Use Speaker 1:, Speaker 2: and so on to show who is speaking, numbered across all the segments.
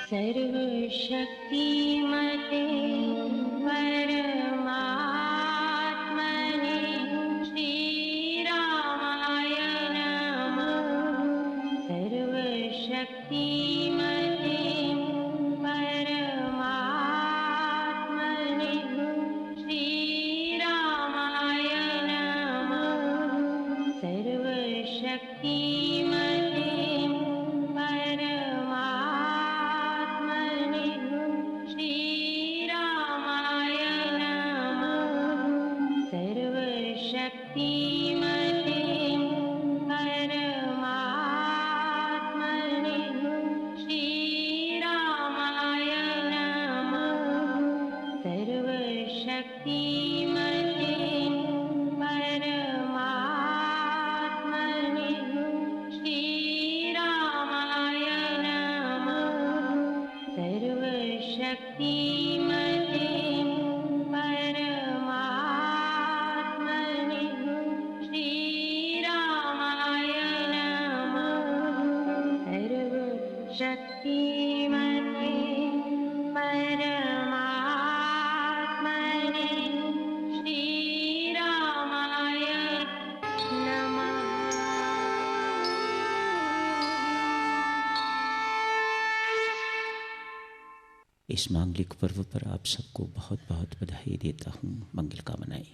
Speaker 1: सर्वशक्तिमते परमात्मने श्रीरामाय नमः। सर्वशक्तिमते परमात्मने श्रीरामाय नमः। सर्वशक्तिमते परमात्मने श्रीरामाय नमः। सर्वशक्तिमते परमात्मने श्रीरामाय नमः। सर्वशक्तिमते परमात्मने श्रीरामाय नमः। सर्वशक्तिमते परमात्मने श्रीरामाय नमः। सर्वशक्तिमते परमात्मने श्रीरामाय नमः।
Speaker 2: इस मांगलिक पर्व पर आप सबको बहुत बहुत बधाई देता हूँ, मंगल कामनाएं।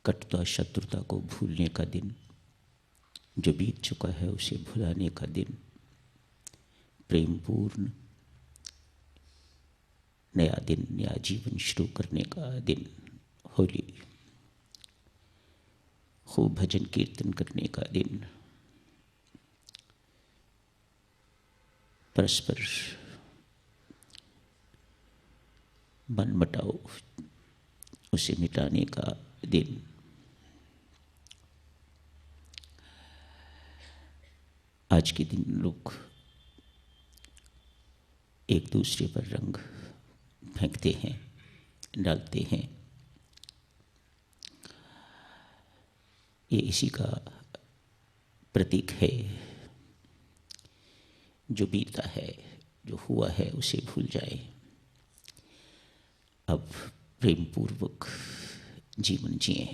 Speaker 2: कटुता शत्रुता को भूलने का दिन, जो बीत चुका है उसे भुलाने का दिन, प्रेमपूर्ण नया दिन, नया जीवन शुरू करने का दिन, होली, खूब भजन कीर्तन करने का दिन, परस्पर मन मटाओ उसे मिटाने का दिन। आज के दिन लोग एक दूसरे पर रंग फेंकते हैं, डालते हैं। ये इसी का प्रतीक है। जो बीता है, जो हुआ है, उसे भूल जाए। अब प्रेम पूर्वक जीवन जिए।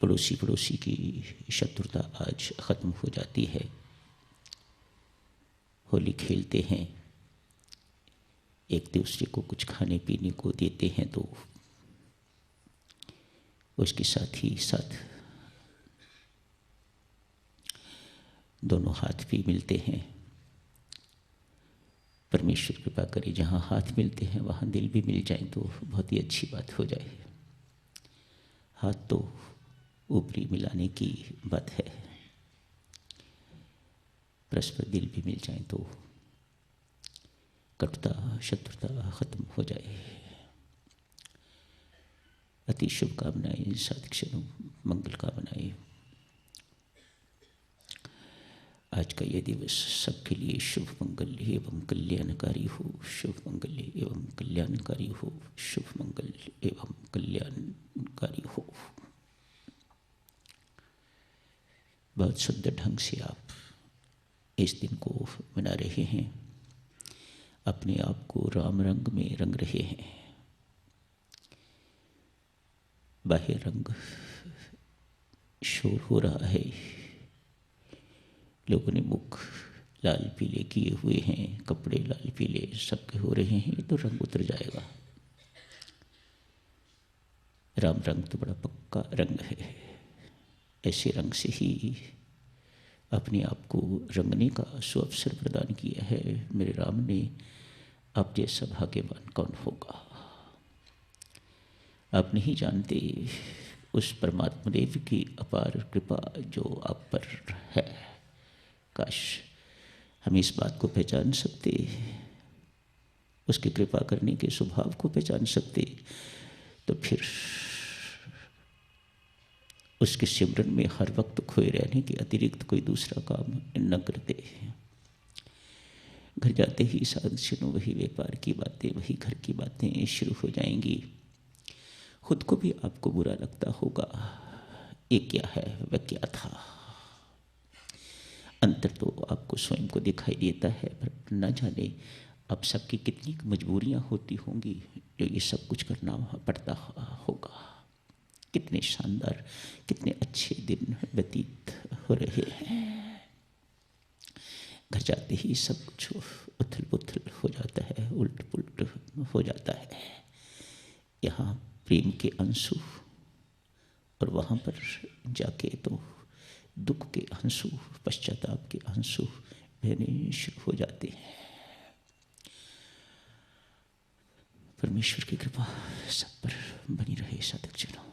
Speaker 2: पड़ोसी की शत्रुता आज खत्म हो जाती है। होली खेलते हैं, एक दूसरे को कुछ खाने पीने को देते हैं तो उसके साथ ही साथ दोनों हाथ भी मिलते हैं। परमेश्वर कृपा करे, जहाँ हाथ मिलते हैं वहाँ दिल भी मिल जाए तो बहुत ही अच्छी बात हो जाए। हाथ तो ऊपरी मिलाने की बात है, परस्पर दिल भी मिल जाए तो कटुता शत्रुता खत्म हो जाए। अति शुभकामनाएं, साधक्षणों मंगल कामनाएं। आज का यह दिवस सबके लिए शुभ मंगल एवं कल्याणकारी हो, शुभ मंगल एवं कल्याणकारी हो, शुभ मंगल एवं कल्याणकारी हो। बहुत सुंदर ढंग से आप इस दिन को मना रहे हैं, अपने आप को राम रंग में रंग रहे हैं। बाह्य रंग शोर हो रहा है, लोगों ने मुख लाल पीले किए हुए हैं, कपड़े लाल पीले सबके हो रहे हैं, तो रंग उतर जाएगा। राम रंग तो बड़ा पक्का रंग है। ऐसे रंग से ही अपने आप को रंगने का सुअवसर प्रदान किया है मेरे राम ने। आप जैसा भाग्यवान कौन होगा। आप नहीं जानते उस परमात्मा देव की अपार कृपा जो आप पर है। काश हम इस बात को पहचान सकते, उसकी कृपा करने के स्वभाव को पहचान सकते, तो फिर उसके सिमरन में हर वक्त खोए रहने के अतिरिक्त कोई दूसरा काम न करते। घर जाते ही साधु वही व्यापार की बातें, वही घर की बातें शुरू हो जाएंगी। खुद को भी आपको बुरा लगता होगा, ये क्या है, वह क्या था। अंतर तो आपको स्वयं को दिखाई देता है, पर न जाने अब सबकी कितनी मजबूरियां होती होंगी जो ये सब कुछ करना पड़ता होगा। कितने शानदार, कितने अच्छे दिन व्यतीत हो रहे हैं। घर जाते ही सब कुछ उथल पुथल हो जाता है, उलट पुलट हो जाता है। यहाँ प्रेम के आंसू और वहाँ पर जाके तो दुख के आंसू, पश्चाताप के आंसू बहने शुरू हो जाते हैं। परमेश्वर की कृपा सब पर बनी रहे साधक जनों।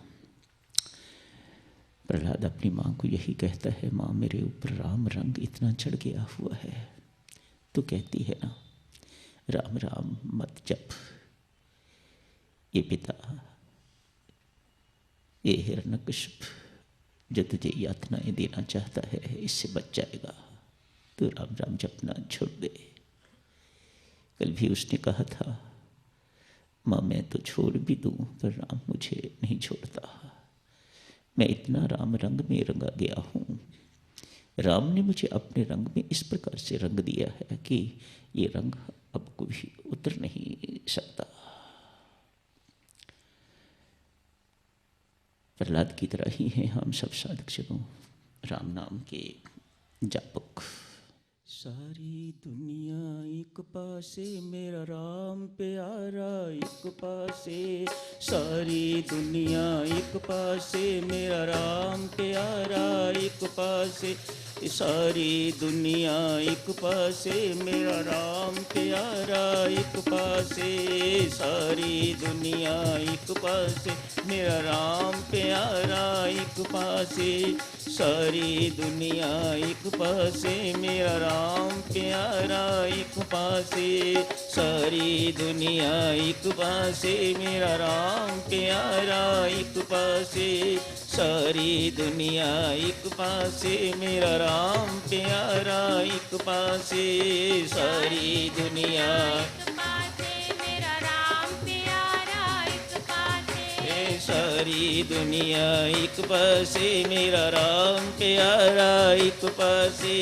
Speaker 2: प्रहलाद अपनी माँ को यही कहता है, माँ मेरे ऊपर राम रंग इतना चढ़ गया हुआ है। तो कहती है ना, राम राम मत जप। ये पिता, ये हिरण्यकश्यप जो तुझे यातनाएं देना चाहता है, इससे बच जाएगा। तो राम राम जपना छोड़ दे। कल भी उसने कहा था, माँ मैं तो छोड़ भी दूं पर राम मुझे नहीं छोड़ता। मैं इतना राम रंग में रंगा गया हूँ। राम ने मुझे अपने रंग में इस प्रकार से रंग दिया है कि ये रंग अब कभी उतर नहीं सकता। प्रहलाद की तरह ही हैं हम सब साधक जनों, राम नाम के जापक। सारी दुनिया एक पासे, मेरा राम प्यारा एक पासे। सारी दुनिया एक पासे, मेरा राम प्यारा एक पासे। सारी दुनिया एक पासे, मेरा राम प्यारा एक पासे। सारी दुनिया एक पासे, मेरा राम प्यारा एक पासे। सारी दुनिया एक पासे, मेरा राम प्यारा एक पासे। सारी दुनिया एक पासे, मेरा राम प्यारा एक पासे। सारी दुनिया एक पासे, मेरा राम प्यारा एक पासे। सारी दुनिया सारी दुनिया एक पासे, मेरा राम प्यारा एक पासे।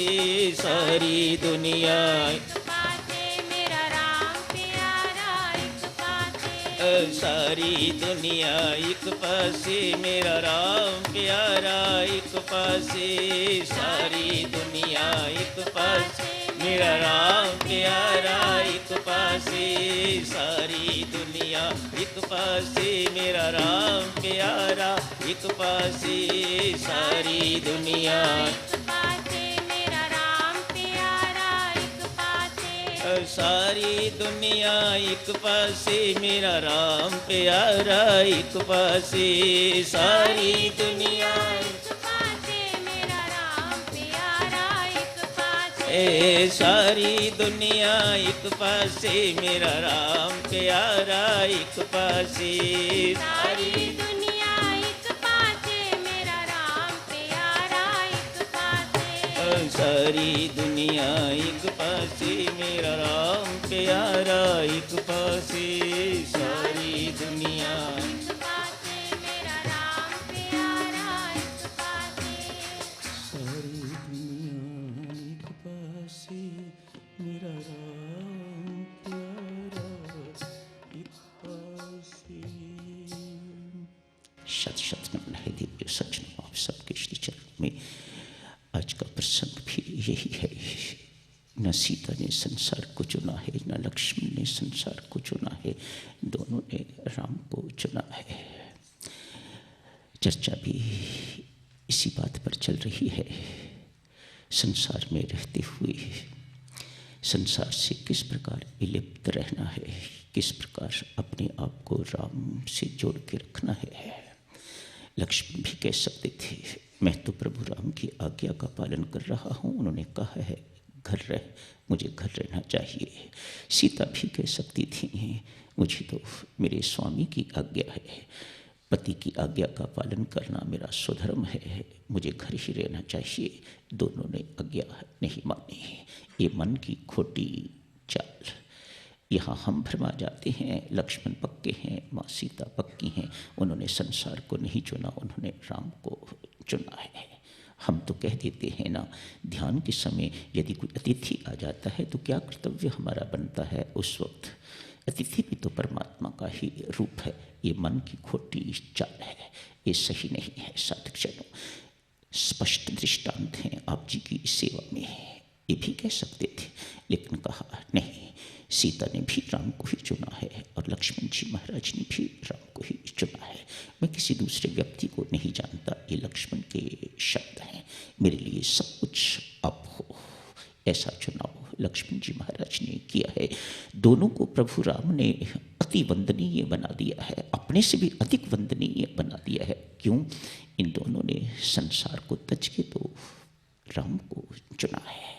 Speaker 2: सारी दुनिया एक पासे, मेरा राम प्यारा एक पासे। सारी दुनिया एक पासे, मेरा राम प्यारा एक पासे। सारी दुनिया एक पासे, मेरा राम प्यारा एक पासे। सारी दुनिया एक पासे, मेरा राम प्यारा एक पासे। सारी दुनिया एक पासे, मेरा राम प्यारा एक पासे। सारी दुनिया एक पासे, मेरा राम प्यारा एक पासे। सारी दुनिया सारी दुनिया एक पासे, मेरा राम प्यारा एक पासे। सारी दुनिया एक पासे, मेरा राम प्यारा एक पासे। सारी दुनिया एक पासे, मेरा राम प्यारा एक पासे। सारी दुनिया एक पासे, मेरा राम प्यारा एक पासे। सारी दुनिया एक पासे, मेरा राम प्यारा एक पासे। शत शत नमन है दिव्य सज्जनों आप सबके श्री चरण में। आज का प्रसंग भी यही है। न सीता ने संसार को चुना है, न लक्ष्मण ने संसार को चुना है, दोनों ने राम को चुना है। चर्चा भी इसी बात पर चल रही है। संसार में रहते हुए संसार से किस प्रकार विलिप्त रहना है, किस प्रकार अपने आप को राम से जोड़ के रखना है। लक्ष्मण भी कह सकते थे, मैं तो प्रभु राम की आज्ञा का पालन कर रहा हूँ, उन्होंने कहा है घर रह, मुझे घर रहना चाहिए। सीता भी कह सकती थी, मुझे तो मेरे स्वामी की आज्ञा है, पति की आज्ञा का पालन करना मेरा स्वधर्म है, मुझे घर ही रहना चाहिए। दोनों ने आज्ञा नहीं मानी। ये मन की खोटी चाल, यहाँ हम भरमा जाते हैं, लक्ष्मण पक्के हैं, माँ सीता पक्की हैं, उन्होंने संसार को नहीं चुना, उन्होंने राम को चुना है। हम तो कह देते हैं ना, ध्यान के समय यदि कोई अतिथि आ जाता है तो क्या कर्तव्य हमारा बनता है उस वक्त? अतिथि भी तो परमात्मा का ही रूप है। ये मन की खोटी चाल है, ये सही नहीं है। साधकजनों, स्पष्ट दृष्टांत हैं आप जी की सेवा में, ये भी कह सकते थे, लेकिन कहा नहीं, सीता ने भी राम को ही चुना है और लक्ष्मण जी महाराज ने भी राम को ही चुना है। मैं किसी दूसरे व्यक्ति को नहीं जानता, ये लक्ष्मण के शब्द हैं। मेरे लिए सब कुछ आप हो, ऐसा चुनाव लक्ष्मण जी महाराज ने किया है। दोनों को प्रभु राम ने अति वंदनीय बना दिया है, अपने से भी अधिक वंदनीय बना दिया है। क्यों? इन दोनों ने संसार को तज के तो राम को चुना है।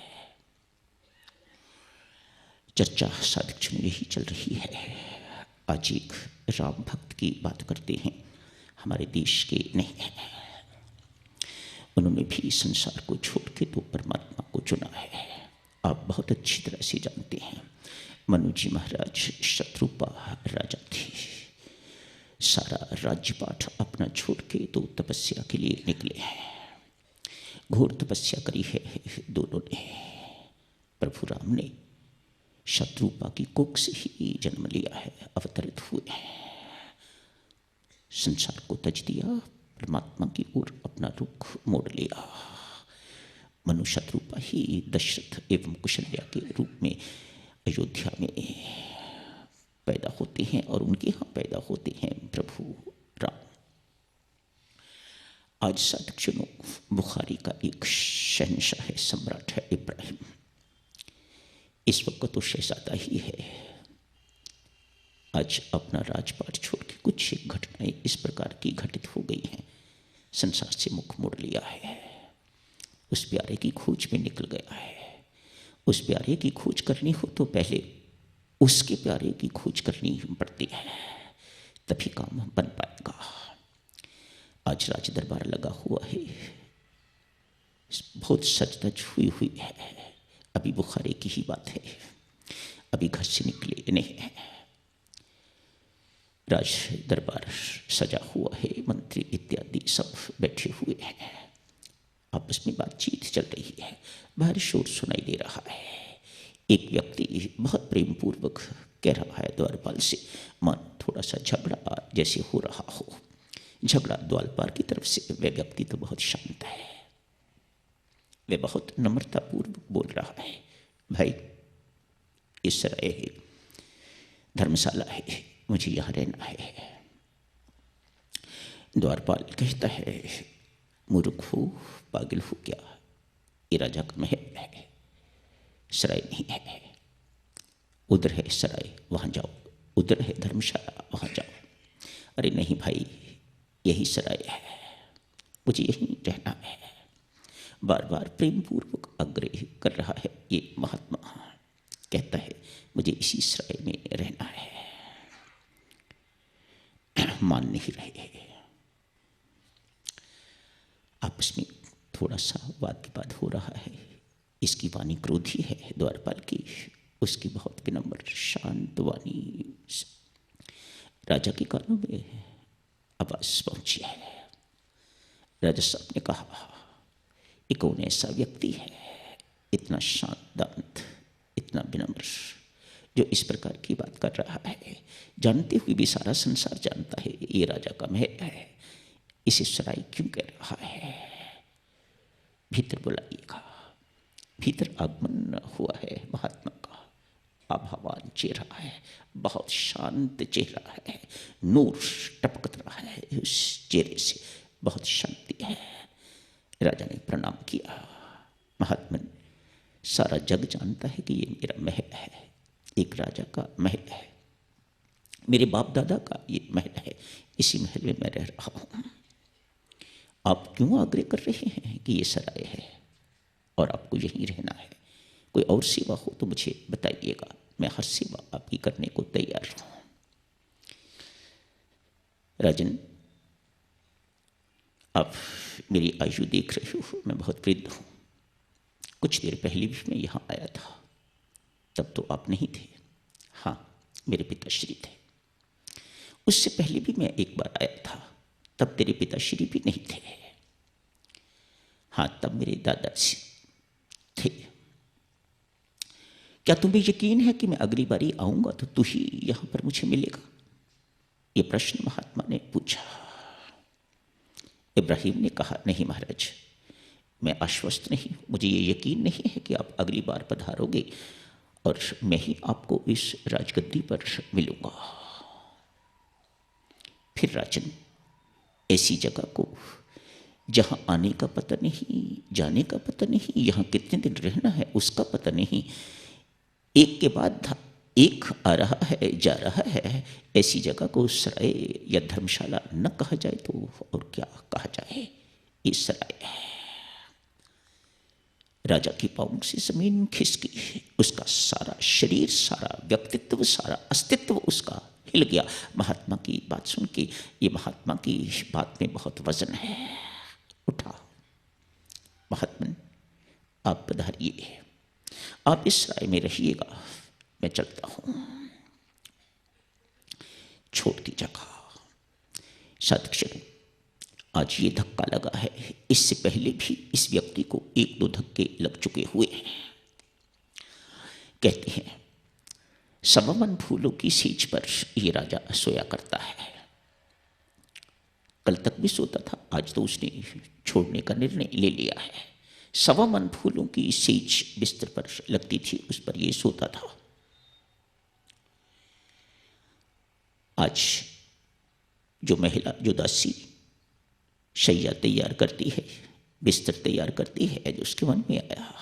Speaker 2: चर्चा साधकजनों यही चल रही है। आज एक राम भक्त की बात करते हैं, हमारे देश के नहीं है। उन्होंने भी संसार को छोड़ के तो परमात्मा को चुना है। आप बहुत अच्छी तरह से जानते हैं, मनु जी महाराज शत्रुपा राजा थे। सारा राज्यपाठ अपना छोड़ के तो तपस्या के लिए निकले हैं। घोर तपस्या करी है दोनों ने। प्रभु राम ने शत्रुपा की कोख से ही जन्म लिया है, अवतरित हुए हैं, संसार को तज दिया, परमात्मा की ओर अपना रुख मोड़ लिया। मनु शत्रुपा ही दशरथ एवं कुशल्या के रूप में अयोध्या में पैदा होते हैं और उनके यहाँ पैदा होते हैं प्रभु राम। आज साधकजनों, बुखारी का एक शहंशाह है, सम्राट है इब्राहिम। इस वक्त तो शहजादा ही है। आज अपना राजपाट छोड़ के कुछ घटनाएं इस प्रकार की घटित हो गई हैं, संसार से मुख मोड़ लिया है। उस प्यारे की खोज में निकल गया है। उस प्यारे की खोज करनी हो तो पहले उसके प्यारे की खोज करनी पड़ती है, तभी काम बन पाएगा। आज राज दरबार लगा हुआ है, बहुत सच हुई हुई है। अभी बुखारी की ही बात है, अभी घर से निकले नहीं है। राज दरबार सजा हुआ है, मंत्री इत्यादि सब बैठे हुए हैं, आपस में बातचीत चल रही है। बाहर शोर सुनाई दे रहा है। एक व्यक्ति बहुत प्रेम पूर्वक कह रहा है द्वारपाल से, मन थोड़ा सा झगड़ा जैसे हो रहा हो। झगड़ा द्वारपाल की तरफ से। वह व्यक्ति तो बहुत शांत है, वह बहुत नम्रतापूर्वक बोल रहा है, भाई इस सराय है, धर्मशाला है, मुझे यहाँ रहना है। द्वारपाल कहता है, मूर्ख हो, पागल हो क्या? ये राजा का महल है, सराय नहीं है। उधर है सराय, वहाँ जाओ। उधर है धर्मशाला, वहाँ जाओ। अरे नहीं भाई, यही सराय है, मुझे यहीं रहना है। बार बार प्रेम पूर्वक आग्रह कर रहा है ये महात्मा। कहता है, मुझे इसी सराय में रहना है। मान नहीं रहे। आपस में थोड़ा सा वाद विवाद हो रहा है। इसकी वाणी क्रोधी है द्वारपाल की, उसकी बहुत विनम्र शांत वाणी राजा के कानों में आवाज पहुंची है। राजा साहब ने कहा, ये कौन ऐसा व्यक्ति है, इतना शांत दांत, इतना विनम्र, जो इस प्रकार की बात कर रहा है? जानते हुए भी सारा संसार जानता है ये राजा का महल है, इसे सराय क्यों कह रहा है? भीतर बुलाइएगा। भीतर आगमन हुआ है महात्मा का। आभावान चेहरा है, बहुत शांत चेहरा है, नूर टपकत रहा है उस चेहरे से, बहुत शांति है। राजा ने प्रणाम किया। महात्मन, सारा जग जानता है कि ये मेरा महल है, एक राजा का महल है, मेरे बाप दादा का ये महल है, इसी महल में मैं रह रहा हूँ। आप क्यों आग्रह कर रहे हैं कि ये सराय है और आपको यहीं रहना है? कोई और सेवा हो तो मुझे बताइएगा, मैं हर सेवा आपकी करने को तैयार हूँ। राजन, आप मेरी आयु देख रहे हो, मैं बहुत वृद्ध हूँ। कुछ देर पहले भी मैं यहाँ आया था, तब तो आप नहीं थे। हाँ, मेरे पिताश्री थे। उससे पहले भी मैं एक बार आया था, तब तेरे पिताश्री भी नहीं थे। हाँ, तब मेरे दादाजी थे। क्या तुम्हें यकीन है कि मैं अगली बारी आऊंगा तो तू ही यहां पर मुझे मिलेगा? ये प्रश्न महात्मा ने पूछा। इब्राहिम ने कहा, नहीं महाराज, मैं आश्वस्त नहीं, मुझे ये यकीन नहीं है कि आप अगली बार पधारोगे और मैं ही आपको इस राजगद्दी पर मिलूंगा। फिर राजन, ऐसी जगह को जहां आने का पता नहीं, जाने का पता नहीं, यहां कितने दिन रहना है उसका पता नहीं, एक के बाद एक आ रहा है, जा रहा है, ऐसी जगह को सराय या धर्मशाला न कहा जाए तो और क्या कहा जाए? ये सराय है। राजा की पाँव से जमीन खिसकी, उसका सारा शरीर, सारा व्यक्तित्व, सारा अस्तित्व उसका हिल गया महात्मा की बात सुन के। ये महात्मा की बात में बहुत वजन है। उठा, महात्मन आप पधारिए, आप इस राय में रहिएगा, मैं चलता हूं। छोटी जगह। साधक, आज ये धक्का लगा है, इससे पहले भी इस व्यक्ति को एक दो धक्के लग चुके हुए हैं। कहते हैं सममन फूलों की सींच पर ये राजा सोया करता है। कल तक भी सोता था, आज तो उसने छोड़ने का निर्णय ले लिया है। सवा मन फूलों की सींच बिस्तर पर लगती थी, उस पर ये सोता था। आज जो महिला, जो दासी शैया तैयार करती है, बिस्तर तैयार करती है, जो उसके मन में आया,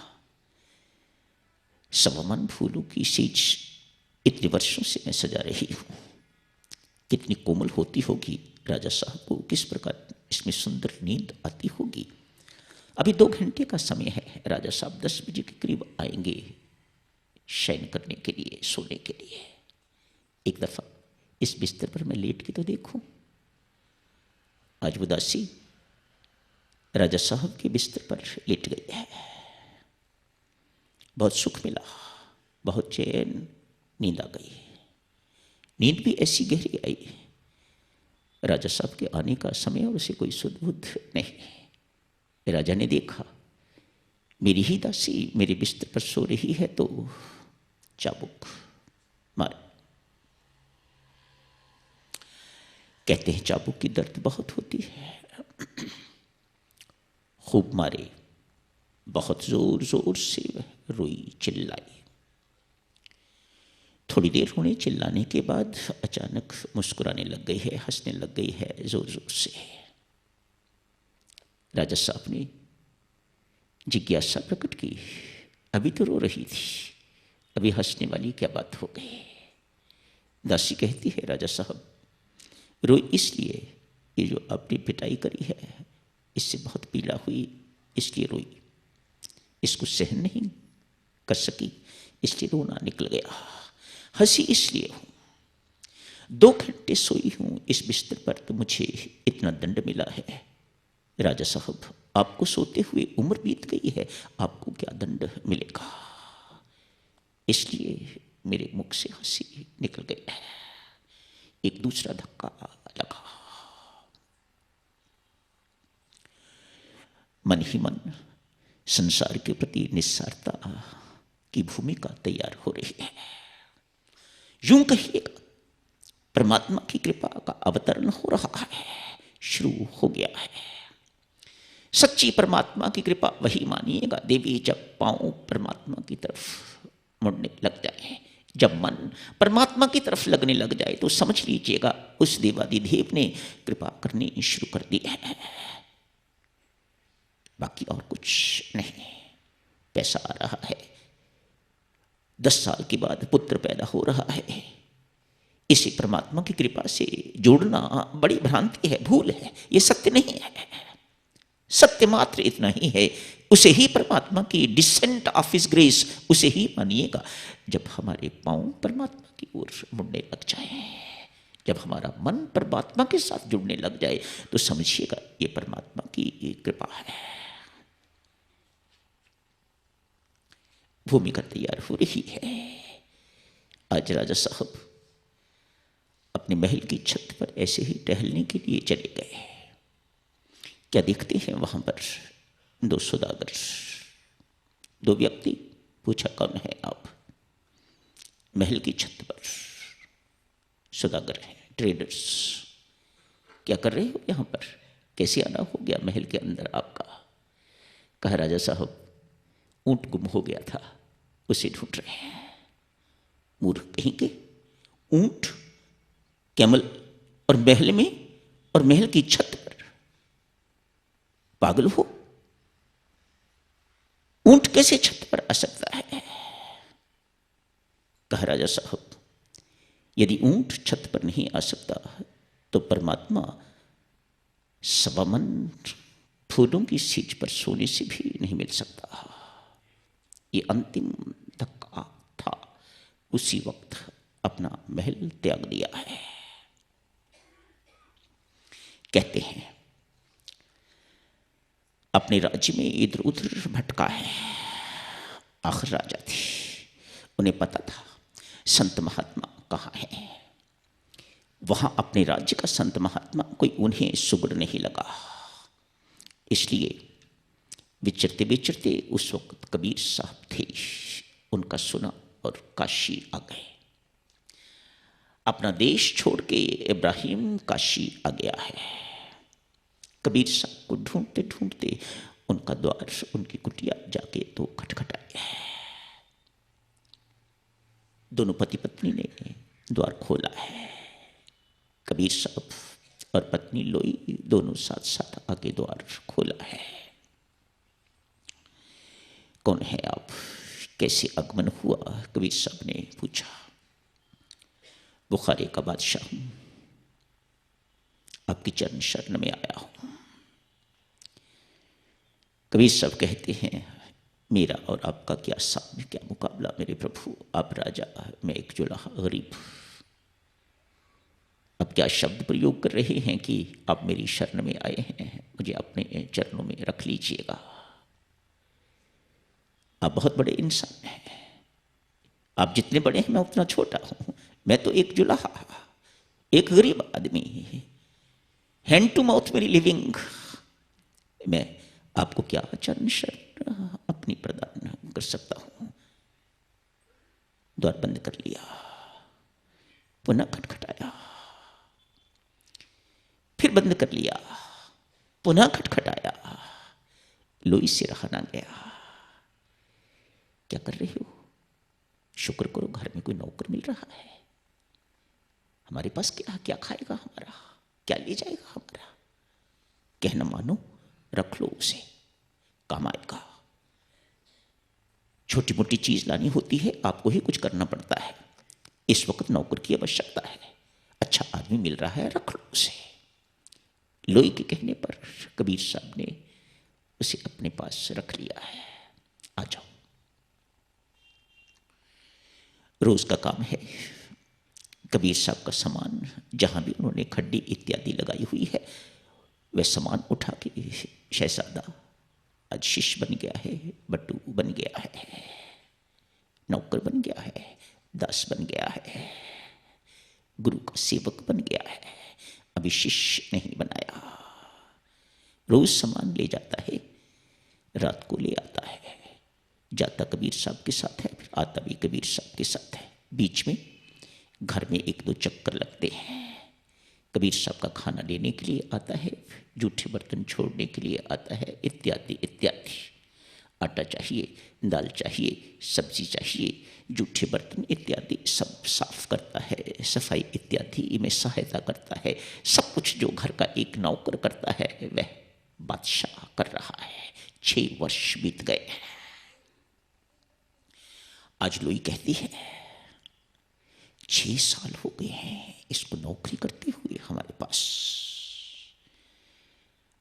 Speaker 2: सवा मन फूलों की सींच इतने वर्षों से मैं सजा रही हूं, कितनी कोमल होती होगी, राजा साहब को किस प्रकार इसमें सुंदर नींद आती होगी। अभी 2 घंटे का समय है, राजा साहब 10 बजे के करीब आएंगे शयन करने के लिए, सोने के लिए। एक दफा इस बिस्तर पर मैं लेट के तो देखूं। आज वो दासी राजा साहब के बिस्तर पर लेट गई है। बहुत सुख मिला, बहुत चैन, नींद आ गई। नींद भी ऐसी गहरी आई, राजा साहब के आने का समय और उसे कोई सुध बुध नहीं। राजा ने देखा मेरी ही दासी मेरे बिस्तर पर सो रही है तो चाबुक मारे। कहते हैं चाबुक की दर्द बहुत होती है। खूब मारे, बहुत जोर जोर से रोई, चिल्लाई। थोड़ी देर होने चिल्लाने के बाद अचानक मुस्कुराने लग गई है, हंसने लग गई है जोर जोर से। राजा साहब ने जिज्ञासा प्रकट की, अभी तो रो रही थी, अभी हंसने वाली क्या बात हो गई? दासी कहती है, राजा साहब रोई इसलिए, ये जो आपने पिटाई करी है इससे बहुत पीड़ा हुई, इसलिए रोई, इसको सहन नहीं कर सकी इसलिए रोना निकल गया। हंसी इसलिए हूं, 2 घंटे सोई हूं इस बिस्तर पर तो मुझे इतना दंड मिला है। राजा साहब आपको सोते हुए उम्र बीत गई है, आपको क्या दंड मिलेगा? इसलिए मेरे मुख से हंसी निकल गई है। एक दूसरा धक्का लगा। मन ही मन संसार के प्रति निस्सारता की भूमिका तैयार हो रही है। यूं कहिएगा परमात्मा की कृपा का अवतरण हो रहा है, शुरू हो गया है। सच्ची परमात्मा की कृपा वही मानिएगा देवी जब पांव परमात्मा की तरफ मुड़ने लग जाए, जब मन परमात्मा की तरफ लगने लग जाए तो समझ लीजिएगा उस देवादिदेव ने कृपा करनी शुरू कर दी है। बाकी और कुछ नहीं। पैसा आ रहा है, 10 साल के बाद पुत्र पैदा हो रहा है, इसे परमात्मा की कृपा से जोड़ना बड़ी भ्रांति है, भूल है, ये सत्य नहीं है। सत्य मात्र इतना ही है, उसे ही परमात्मा की डिसेंट ऑफ हिज ग्रेस, उसे ही मानिएगा। जब हमारे पांव परमात्मा की ओर मुड़ने लग जाए, जब हमारा मन परमात्मा के साथ जुड़ने लग जाए तो समझिएगा ये परमात्मा की कृपा है। भूमिका तैयार हो रही है। आज राजा साहब अपने महल की छत पर ऐसे ही टहलने के लिए चले गए। क्या देखते हैं वहां पर दो सौदागर, दो व्यक्ति। पूछा, कौन है आप? महल की छत पर सौदागर हैं, ट्रेडर्स। क्या कर रहे हो यहाँ पर? कैसे आना हो गया महल के अंदर आपका? कहा, राजा साहब, ऊंट गुम हो गया था, उसे ढूंढ रहे हैं। मूर्ख कहीं के, ऊंट कैमल और महल में, और महल की छत पर? पागल हो? ऊंट कैसे छत पर आ सकता है? कहा, राजा साहब, यदि ऊंट छत पर नहीं आ सकता तो परमात्मा सवामन फूलों की सीज पर सोने से भी नहीं मिल सकता। ये अंतिम धक्का था। उसी वक्त अपना महल त्याग दिया है। कहते हैं अपने राज्य में इधर उधर भटका है। आखिर राजा थे, उन्हें पता था संत महात्मा कहाँ है। वहां अपने राज्य का संत महात्मा कोई उन्हें सुगड़ नहीं लगा। इसलिए विचरते विचरते उस वक्त कबीर साहब थे, उनका सुना और काशी आ गए। अपना देश छोड़ के इब्राहिम काशी आ गया है। कबीर साहब को ढूंढते ढूंढते उनका द्वार, उनकी कुटिया जाके तो खटखटाया है। दोनों पति पत्नी ने द्वार खोला है। कबीर साहब और पत्नी लोई दोनों साथ साथ आके द्वार खोला है। कौन है आप? कैसे आगमन हुआ? कबीर साहब ने पूछा। बुखारे का बादशाह हूं, आपकी चरण शरण में आया हूं। कबीर साहब कहते हैं, मेरा और आपका क्या सामने, क्या मुकाबला मेरे प्रभु। आप राजा, मैं एक जुलाहा गरीब। अब क्या शब्द प्रयोग कर रहे हैं कि आप मेरी शरण में आए हैं, मुझे अपने चरणों में रख लीजिएगा। आप बहुत बड़े इंसान हैं। आप जितने बड़े हैं मैं उतना छोटा हूं। मैं तो एक जुलाहा, एक गरीब आदमी, हैंड टू माउथ मेरी लिविंग। मैं आपको क्या चरण शरण अपनी प्रदान कर सकता हूं। द्वार बंद कर लिया, पुनः खटखटाया, फिर बंद कर लिया, पुनः खटखटाया। लोई से रहा ना गया। क्या कर रहे हो? शुक्र करो घर में कोई नौकर मिल रहा है। हमारे पास क्या क्या खाएगा हमारा, क्या ले जाएगा हमारा? कहना मानो, रख लो उसे, काम आएगा। छोटी मोटी चीज लानी होती है, आपको ही कुछ करना पड़ता है। इस वक्त नौकर की आवश्यकता है। अच्छा आदमी मिल रहा है, रख लो उसे। लोई के कहने पर कबीर साहब ने उसे अपने पास रख लिया है। आ जाओ। रोज का काम है। कबीर साहब का सामान जहां भी उन्होंने खड्डी इत्यादि लगाई हुई है, वह सामान उठा के शहजादा आज शिष्य बन गया है, बटू बन गया है, नौकर बन गया है, दास बन गया है, गुरु का सेवक बन गया है। अभी शिष्य नहीं बनाया। रोज सामान ले जाता है, रात को ले आता है। जाता कबीर साहब के साथ है, फिर आता भी कबीर साहब के साथ है। बीच में घर में एक दो चक्कर लगते हैं। कबीर साहब का खाना लेने के लिए आता है, जूठे बर्तन छोड़ने के लिए आता है, इत्यादि इत्यादि। आटा चाहिए, दाल चाहिए, सब्जी चाहिए, जूठे बर्तन इत्यादि सब साफ करता है, सफाई इत्यादि में सहायता करता है। सब कुछ जो घर का एक नौकर करता है वह बादशाह कर रहा है। 6 वर्ष बीत गए। आज लोई कहती है 6 साल हो गए हैं इसको नौकरी करते हुए हमारे पास,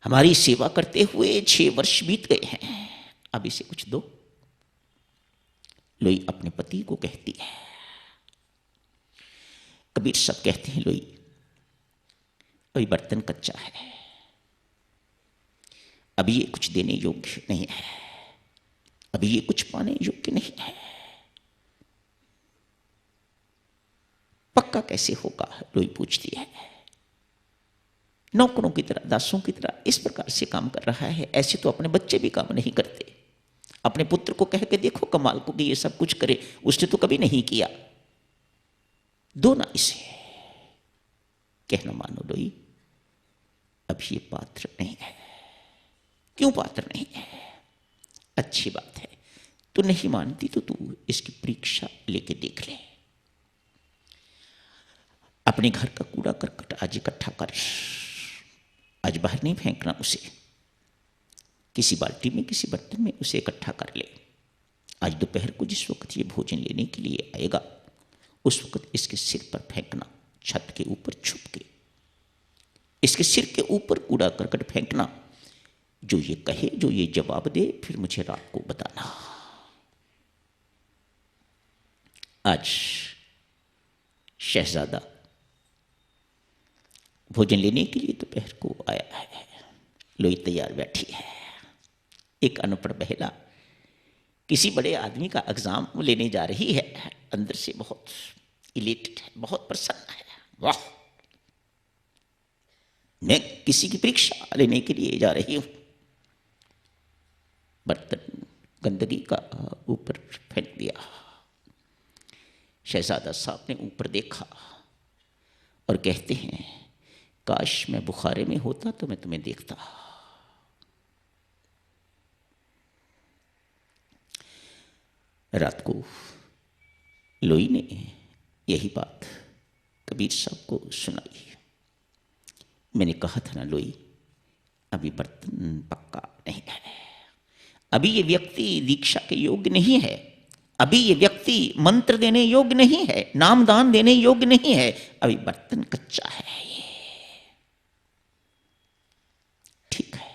Speaker 2: हमारी सेवा करते हुए 6 वर्ष बीत गए हैं, अब इसे कुछ दो। लोई अपने पति को कहती है। कबीर साहब कहते हैं, लोई अभी बर्तन कच्चा है, अभी ये कुछ देने योग्य नहीं है, अभी ये कुछ पाने योग्य नहीं है। पक्का कैसे होगा, लोई पूछती है। नौकरों की तरह, दासों की तरह इस प्रकार से काम कर रहा है, ऐसे तो अपने बच्चे भी काम नहीं करते। अपने पुत्र को कह के देखो कमाल को कि ये सब कुछ करे, उसने तो कभी नहीं किया। दो ना इसे। कहना मानो लोई, अब ये पात्र नहीं है। क्यों पात्र नहीं है? अच्छी बात है, तू नहीं मानती तो तू इसकी परीक्षा लेके देख ले। अपने घर का कूड़ा करकट आज इकट्ठा कर, आज बाहर नहीं फेंकना उसे, किसी बाल्टी में किसी बर्तन में उसे इकट्ठा कर ले। आज दोपहर को जिस वक्त ये भोजन लेने के लिए आएगा उस वक्त इसके सिर पर फेंकना, छत के ऊपर छुप के इसके सिर के ऊपर कूड़ा करकट फेंकना। जो ये कहे, जो ये जवाब दे, फिर मुझे रात को बताना। आज शहजादा भोजन लेने के लिए दोपहर को आया है। लोई तैयार बैठी है। एक अनपढ़ महिला किसी बड़े आदमी का एग्जाम लेने जा रही है, अंदर से बहुत इलेटेड है, बहुत प्रसन्न है। वाह, मैं किसी की परीक्षा लेने के लिए जा रही हूं। बर्तन गंदगी का ऊपर फेंक दिया। शहजादा साहब ने ऊपर देखा और कहते हैं, काश मैं बुखारे में होता तो मैं तुम्हें देखता। रात को लोई ने यही बात कबीर साहब को सुनाई। मैंने कहा था ना लोई, अभी बर्तन पक्का नहीं है, अभी ये व्यक्ति दीक्षा के योग्य नहीं है, अभी ये व्यक्ति मंत्र देने योग्य नहीं है, नामदान देने योग्य नहीं है, अभी बर्तन कच्चा है। ये ठीक है,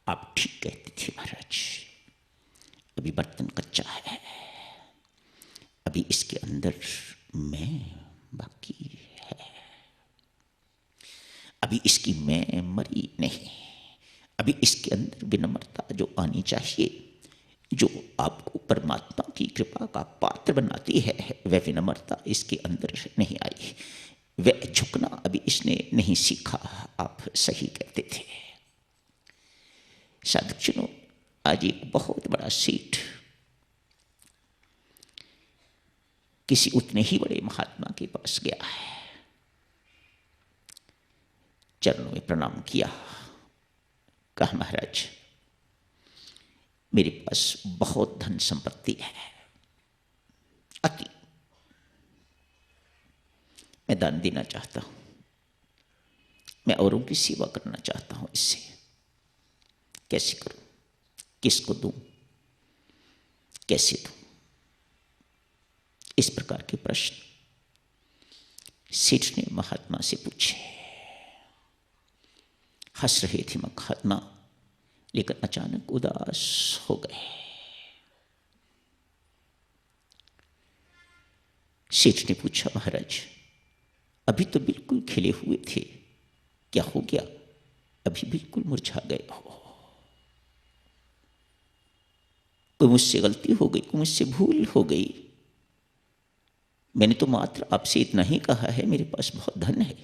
Speaker 2: आप ठीक कहते थे महाराज, अभी बर्तन कच्चा है, अभी इसके अंदर मैं बाकी है, अभी इसकी मैं मरी नहीं, अभी इसके अंदर विनम्रता जो आनी चाहिए, जो आपको परमात्मा की कृपा का पात्र बनाती है, वह विनम्रता इसके अंदर नहीं आई, वह झुकना अभी इसने नहीं सीखा। आप सही कहते थे। साधुजनों, आज एक बहुत बड़ा सेठ किसी उतने ही बड़े महात्मा के पास गया है, चरणों में प्रणाम किया, कहा महाराज मेरे पास बहुत धन संपत्ति है, अति, मैं दान देना चाहता हूं, मैं औरों की सेवा करना चाहता हूं, इससे कैसे करूं, किसको दूं, कैसे दूं? इस प्रकार के प्रश्न सेठ ने महात्मा से पूछे। हंस रहे थे महात्मा, लेकिन अचानक उदास हो गए। सेठ ने पूछा, महाराज अभी तो बिल्कुल खिले हुए थे, क्या हो गया? अभी बिल्कुल मुरझा गए हो। कोई मुझसे गलती हो गई, कोई मुझसे भूल हो गई? मैंने तो मात्र आपसे इतना ही कहा है, मेरे पास बहुत धन है,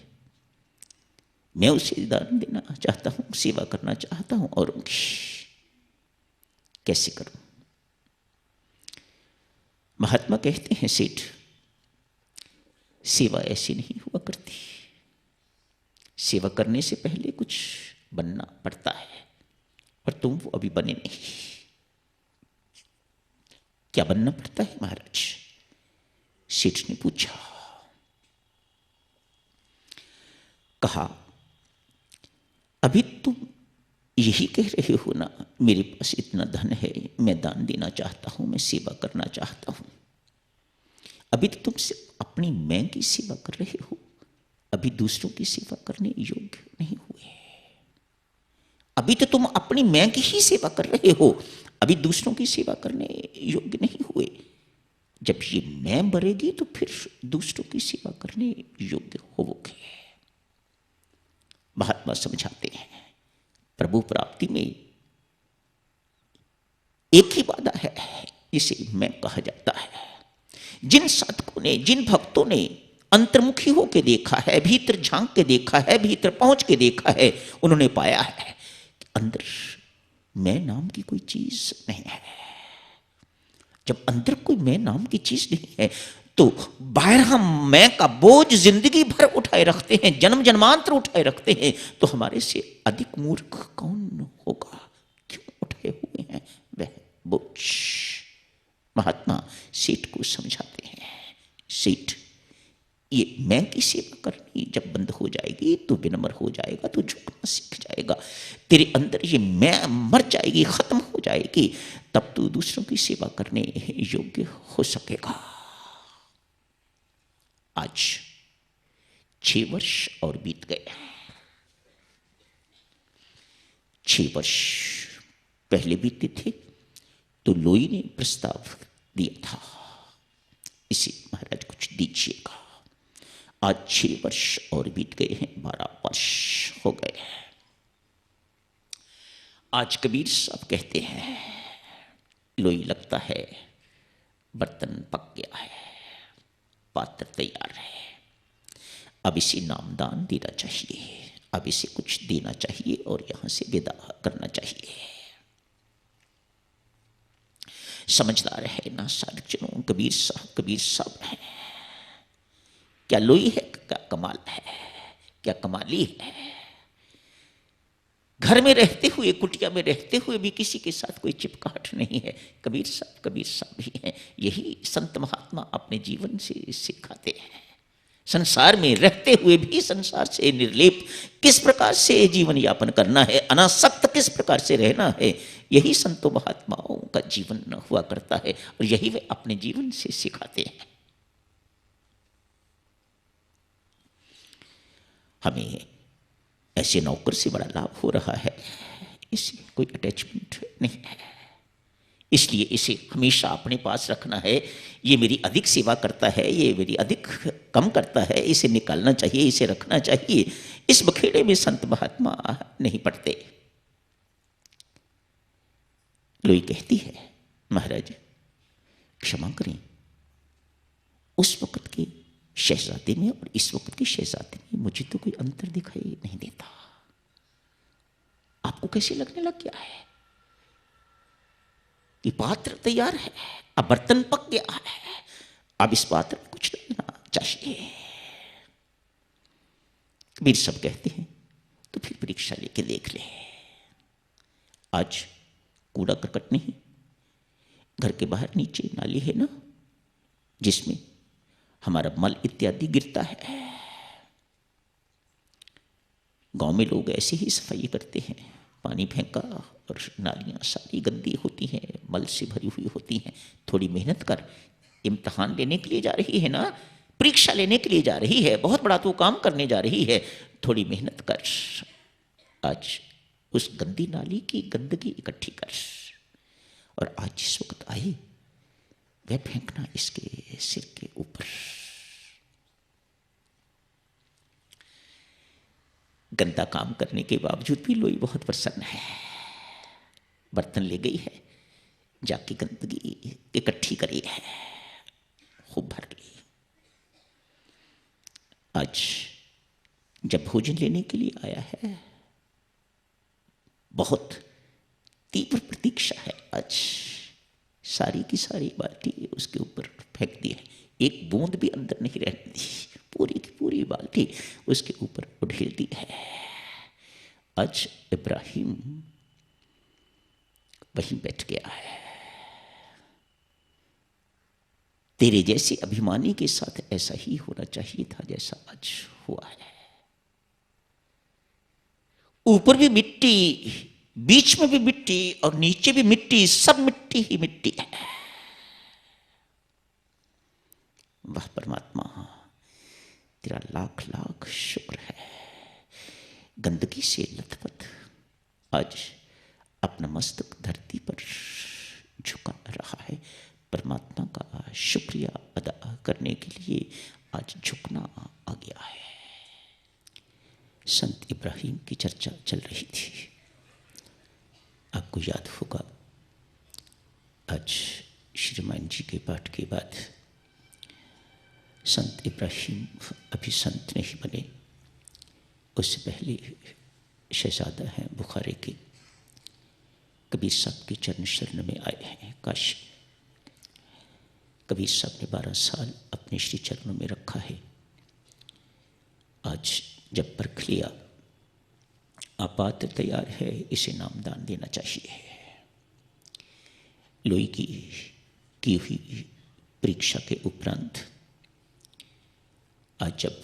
Speaker 2: मैं उसे दान देना चाहता हूं, सेवा करना चाहता हूं औरों की, कैसे करूं? महात्मा कहते हैं, सेठ सेवा ऐसी नहीं हुआ करती, सेवा करने से पहले कुछ बनना पड़ता है, और तुम वो अभी बने नहीं। क्या बनना पड़ता है महाराज? सेठ ने पूछा। कहा, अभी तुम यही कह रहे हो ना, मेरे पास इतना धन है, मैं दान देना चाहता हूं, मैं सेवा करना चाहता हूं। अभी तो तुम सिर्फ अपनी मैं की सेवा कर रहे हो, अभी दूसरों की सेवा करने योग्य नहीं हुए। अभी तो तुम अपनी मैं की ही सेवा कर रहे हो, अभी दूसरों की सेवा करने योग्य नहीं हुए। जब ये मैं मरेगी तो फिर दूसरों की सेवा करने योग्य होवोगे। महात्मा समझाते हैं, प्रभु प्राप्ति में एक ही वादा है, इसे मैं कहा जाता है। जिन साधकों ने, जिन भक्तों ने अंतर्मुखी होके देखा है, भीतर झांक के देखा है, भीतर पहुंच के देखा है, उन्होंने पाया है कि अंदर मैं नाम की कोई चीज नहीं है। जब अंदर कोई मैं नाम की चीज नहीं है तो बाहर हम मैं का बोझ जिंदगी भर उठाए रखते हैं, जन्म जन्मांतर उठाए रखते हैं, तो हमारे से अधिक मूर्ख कौन होगा? क्यों उठाए हुए हैं वह बोझ? महात्मा सेठ को समझाते हैं, सेठ ये मैं की सेवा करनी जब बंद हो जाएगी तो विनम्र हो जाएगा, तो झुकना सीख जाएगा। तेरे अंदर ये मैं मर जाएगी, खत्म हो जाएगी, तब तू दूसरों की सेवा करने योग्य हो सकेगा। आज 6 वर्ष और बीत गए। 6 वर्ष पहले बीते थे तो लोई ने प्रस्ताव दिया था, इसे महाराज कुछ दीजिएगा। आज 6 वर्ष और बीत गए हैं, 12 वर्ष हो गए हैं। आज कबीर साहब कहते हैं, लोई लगता है बर्तन पक गया है, पात्र तैयार है, अब इसे नामदान देना चाहिए, अब इसे कुछ देना चाहिए और यहां से विदा करना चाहिए। समझदार है ना साधकजनों, कबीर साहब है। क्या लोई है, क्या कमाल है, क्या कमाली है। घर में रहते हुए, कुटिया में रहते हुए भी किसी के साथ कोई चिपकाहट नहीं है। कबीर साहब ही हैं। यही संत महात्मा अपने जीवन से सिखाते हैं। संसार में रहते हुए भी संसार से निर्लेप किस प्रकार से जीवन यापन करना है, अनासक्त किस प्रकार से रहना है, यही संतों महात्माओं का जीवन हुआ करता है और यही वे अपने जीवन से सिखाते हैं। हमें ऐसे नौकर से बड़ा लाभ हो रहा है, इससे कोई अटैचमेंट नहीं है, इसलिए इसे हमेशा अपने पास रखना है। ये मेरी अधिक सेवा करता है, ये मेरी अधिक कम करता है, इसे निकालना चाहिए, इसे रखना चाहिए। इस बखेड़े में संत महात्मा नहीं पड़ते। लोई कहती है, महाराज क्षमा करें, उस वक्त के शहजादे में और इस वक्त के शहजादे में मुझे तो कोई अंतर दिखाई नहीं देता। आपको कैसे लगने लग गया है कि पात्र तैयार है, अब बर्तन पक गया है, अब इस पात्र में कुछ डालना चाहिए? कबीर सब कहते हैं तो फिर परीक्षा लेके देख ले। आज कूड़ा करकट नहीं, घर के बाहर नीचे नाली है ना, जिसमें हमारा मल इत्यादि गिरता है। गांव में लोग ऐसे ही सफाई करते हैं, पानी फेंका और नालियां सारी गंदी होती हैं, मल से भरी हुई होती हैं। थोड़ी मेहनत कर, इम्तिहान लेने के लिए जा रही है ना, परीक्षा लेने के लिए जा रही है, बहुत बड़ा तू काम करने जा रही है, थोड़ी मेहनत कर। आज उस गंदी नाली की गंदगी इकट्ठी कर और आज जिस वक्त आए वह फेंकना इसके सिर के ऊपर। गंदा काम करने के बावजूद भी लोई बहुत प्रसन्न है। बर्तन ले गई है, जाके गंदगी इकट्ठी करी है, खूब भर ली। आज जब भोजन लेने के लिए आया है, बहुत तीव्र प्रतीक्षा है। आज सारी की सारी बाल्टी उसके ऊपर फेंक दी है, एक बूंद भी अंदर नहीं रहने दी, पूरी की पूरी बाल्टी उसके ऊपर उड़ेल दी है। आज इब्राहिम वहीं बैठ गया है। तेरे जैसे अभिमानी के साथ ऐसा ही होना चाहिए था जैसा आज हुआ है। ऊपर भी मिट्टी, बीच में भी मिट्टी और नीचे भी मिट्टी, सब मिट्टी ही मिट्टी है। वह परमात्मा तेरा लाख लाख शुक्र है। गंदगी से लथपथ आज अपना मस्तक धरती पर झुका रहा है। परमात्मा का शुक्रिया अदा करने के लिए आज झुकना आ गया है। संत इब्राहिम की चर्चा चल रही थी। आपको याद होगा आज श्री रामायण जी के पाठ के बाद संत इब्राहिम अभी संत नहीं बने, उससे पहले शहजादा हैं बुखारे के, कबीर साहब के चरण शरण में आए हैं। काश कबीर साहब ने 12 साल अपने श्री चरणों में रखा है। आज जब परख लिया, आपात तैयार है, इसे नामदान देना चाहिए। लोई की हुई परीक्षा के उपरांत आज जब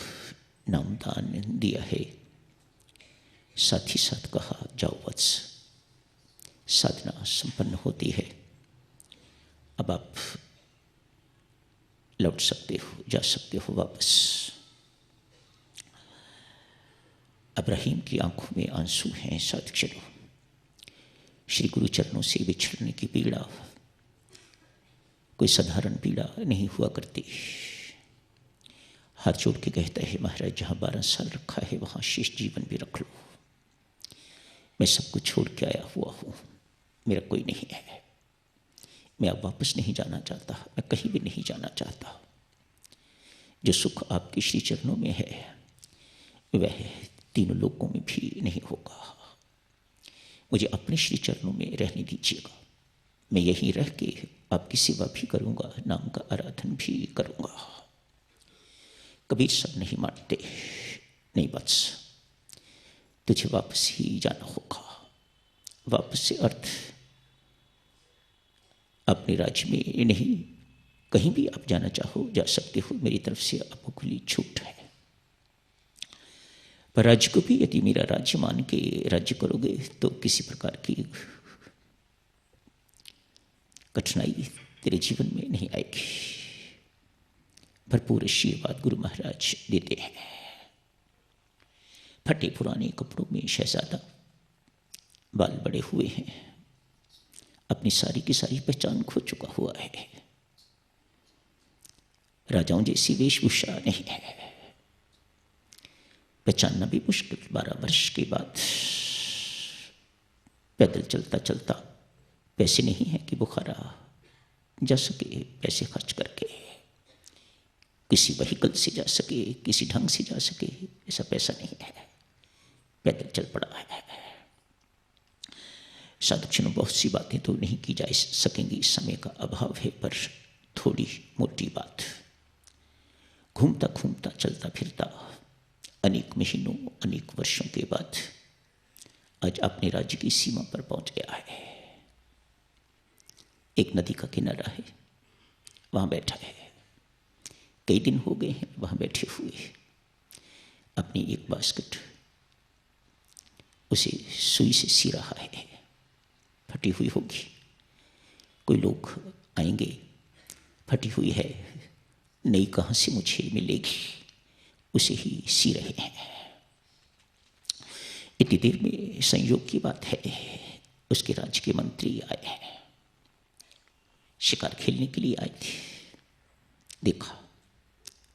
Speaker 2: नामदान दिया है, साथ ही साथ कहा जाओ वत्स, साधना संपन्न होती है, अब आप लौट सकते हो, जा सकते हो वापस। इब्राहिम की आंखों में आंसू हैं साधुजनों। श्री गुरु चरणों से बिछड़ने की पीड़ा कोई साधारण पीड़ा नहीं हुआ करती। हाथ जोड़ के कहता है, महाराज जहाँ 12 साल रखा है वहाँ शेष जीवन भी रख लो। मैं सब कुछ छोड़ के आया हुआ हूँ, मेरा कोई नहीं है, मैं अब वापस नहीं जाना चाहता, मैं कहीं भी नहीं जाना चाहता। जो सुख आपके श्री चरणों में है वह तीनों लोकों में भी नहीं होगा। मुझे अपने श्री चरणों में रहने दीजिएगा, मैं यहीं रह के आपकी सेवा भी करूँगा, नाम का आराधन भी करूँगा। कबीर सब नहीं मानते, नहीं बस तुझे वापस ही जाना होगा। वापस से अर्थ अपने राज्य में नहीं, कहीं भी आप जाना चाहो जा सकते हो, मेरी तरफ से आपको खुली छूट है। पर राज्य को भी यदि मेरा राज्य मान के राज्य करोगे तो किसी प्रकार की कठिनाई तेरे जीवन में नहीं आएगी। भरपूर आशीर्वाद गुरु महाराज देते हैं। फटे पुराने कपड़ों में शहजादा, बाल बड़े हुए हैं, अपनी सारी की सारी पहचान खो चुका हुआ है। राजाओं जैसी वेशभूषा नहीं है, पहचानना भी मुश्किल। 12 वर्ष के बाद पैदल चलता चलता, पैसे नहीं है कि बुखारा जा सके, पैसे खर्च करके किसी व्हीकल से जा सके, किसी ढंग से जा सके, ऐसा पैसा नहीं है, पैदल चल पड़ा है। साधुजनों, बहुत सी बातें तो नहीं की जा सकेंगी, समय का अभाव है, पर थोड़ी मोटी बात। घूमता घूमता चलता फिरता अनेक महीनों, अनेक वर्षों के बाद आज अपने राज्य की सीमा पर पहुंच गया है। एक नदी का किनारा है, वहां बैठा है। कई दिन हो गए हैं वहां बैठे हुए, अपनी एक बास्केट उसे सुई से सी रहा है, फटी हुई होगी। कोई लोग आएंगे, फटी हुई है, नई कहाँ से मुझे मिलेगी, उसे ही सी रहे हैं। इतनी देर में संयोग की बात है, उसके राज्य के मंत्री आए हैं, शिकार खेलने के लिए आए थे। देखा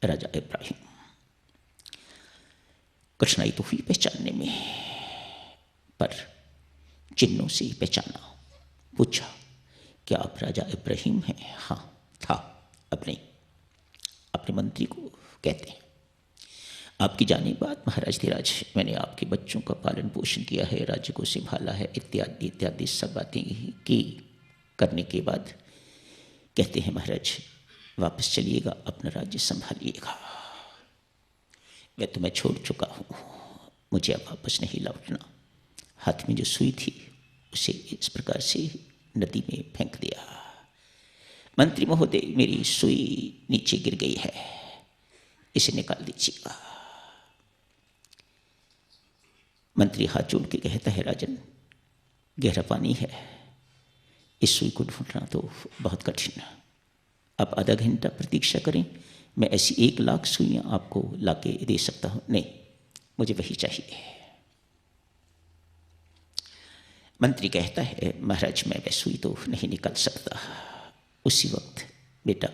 Speaker 2: राजा इब्राहिम, कठिनाई तो हुई पहचानने में, पर चिन्हों से ही पहचाना। पूछा, क्या आप राजा इब्राहिम हैं? हाँ था, अब नहीं, अपने मंत्री को कहते हैं। आपकी जाने बाद महाराज धीराज, मैंने आपके बच्चों का पालन पोषण किया है, राज्य को संभाला है, इत्यादि इत्यादि सब बातें की करने के बाद कहते हैं, महाराज वापस चलिएगा, अपना राज्य संभालिएगा। मैं तुम्हें छोड़ चुका हूँ, मुझे अब वापस नहीं लौटना। हाथ में जो सुई थी उसे इस प्रकार से नदी में फेंक दिया। मंत्री महोदय, मेरी सुई नीचे गिर गई है, इसे निकाल दीजिएगा। मंत्री हाथ जोड़ के कहता है, राजन गहरा पानी है, इस सुई को ढूंढना तो बहुत कठिन है। आप आधा घंटा प्रतीक्षा करें, मैं ऐसी 1 लाख सुइयां आपको लाके दे सकता हूं। नहीं, मुझे वही चाहिए। मंत्री कहता है, महाराज मैं वह सुई तो नहीं निकाल सकता। उसी वक्त बेटा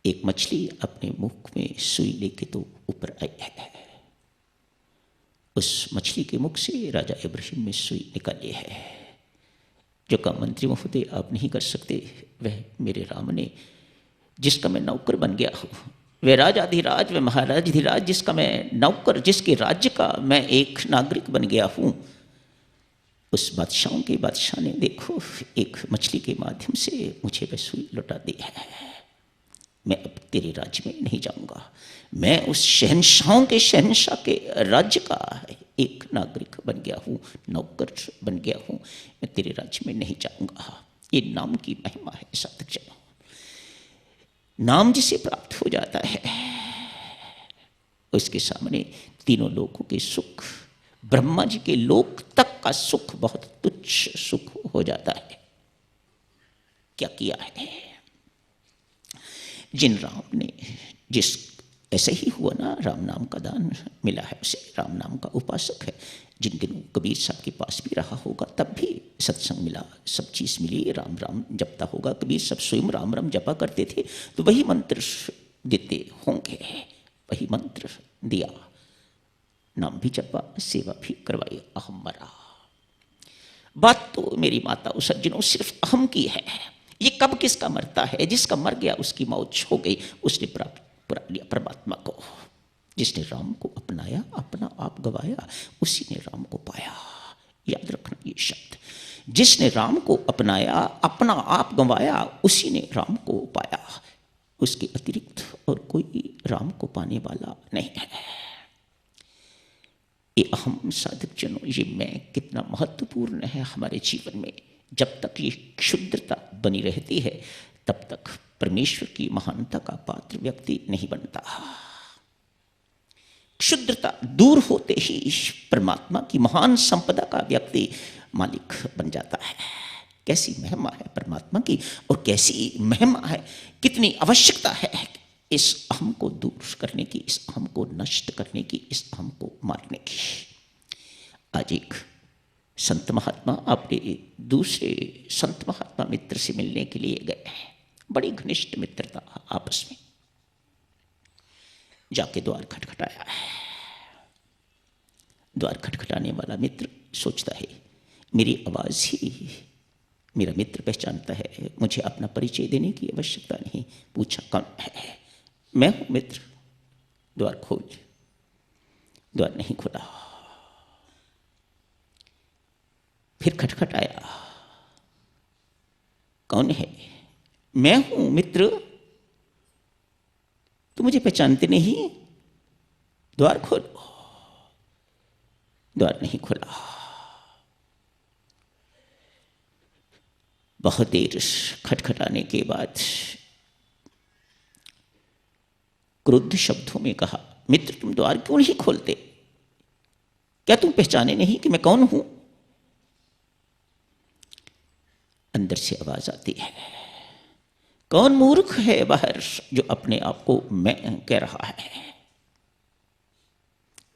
Speaker 2: एक मछली अपने मुख में सुई लेके तो ऊपर आई है। उस मछली के मुख से राजा इब्राहिम ने सुई निकाली है। जो काम मंत्री महोदय आप नहीं कर सकते, वह मेरे राम ने, जिसका मैं नौकर बन गया हूँ, वे राजाधिराज, वे महाराजाधिराज, जिसका मैं नौकर, जिसके राज्य का मैं एक नागरिक बन गया हूँ, उस बादशाहों के बादशाह ने देखो एक मछली के माध्यम से मुझे वह सुई लौटा दी है। मैं अब तेरे राज्य में नहीं जाऊंगा। मैं उस शहंशाहों के शहंशाह के राज्य का एक नागरिक बन गया हूँ, नौकर बन गया हूँ। मैं तेरे राज्य में नहीं जाऊंगा। ये नाम की महिमा है साधक जनों। नाम जिसे प्राप्त हो जाता है उसके सामने तीनों लोकों के सुख, ब्रह्मा जी के लोक तक का सुख बहुत तुच्छ सुख हो जाता है। क्या किया है जिन राम ने, जिस ऐसे ही हुआ ना, राम नाम का दान मिला है उसे, राम नाम का उपासक है। जिन दिनों कबीर साहब के पास भी रहा होगा तब भी सत्संग मिला, सब चीज़ मिली, राम राम जपता होगा। कबीर सब स्वयं राम राम जपा करते थे तो वही मंत्र देते होंगे, वही मंत्र दिया, नाम भी जपा, सेवा भी करवाई, अहम मरा। बात तो मेरी माता सज्जनों सिर्फ अहम की है। ये कब किसका मरता है? जिसका मर गया उसकी मौत हो गई, उसने प्राप्त पा लिया परमात्मा को। जिसने राम को अपनाया, अपना आप गवाया, उसी ने राम को पाया। याद रखना ये शब्द, जिसने राम को अपनाया, अपना आप गवाया, उसी ने राम को पाया। उसके अतिरिक्त और कोई राम को पाने वाला नहीं है। ये अहम साधक जनों, ये मैं कितना महत्वपूर्ण है हमारे जीवन में। जब तक ये क्षुद्रता बनी रहती है तब तक परमेश्वर की महानता का पात्र व्यक्ति नहीं बनता। क्षुद्रता दूर होते ही परमात्मा की महान संपदा का व्यक्ति मालिक बन जाता है। कैसी महिमा है परमात्मा की, और कैसी महिमा है, कितनी आवश्यकता है इस अहम को दूर करने की, इस अहम को नष्ट करने की, इस अहम को मारने की। आज एक संत महात्मा अपने दूसरे संत महात्मा मित्र से मिलने के लिए गए हैं। बड़ी घनिष्ठ मित्रता आपस में। जाके द्वार खटखटाया है। द्वार खटखटाने वाला मित्र सोचता है मेरी आवाज़ ही मेरा मित्र पहचानता है, मुझे अपना परिचय देने की आवश्यकता नहीं। पूछा कौन है? मैं हूं मित्र, द्वार खोल। द्वार नहीं खुला। फिर खटखटाया, कौन है? मैं हूं मित्र, तुम मुझे पहचानते नहीं, द्वार खोलो। द्वार नहीं खुला। बहुत देर खटखटाने के बाद क्रुद्ध शब्दों में कहा, मित्र तुम द्वार क्यों नहीं खोलते? क्या तुम पहचाने नहीं कि मैं कौन हूं? अंदर से आवाज आती है, कौन मूर्ख है बाहर जो अपने आप को मैं कह रहा है?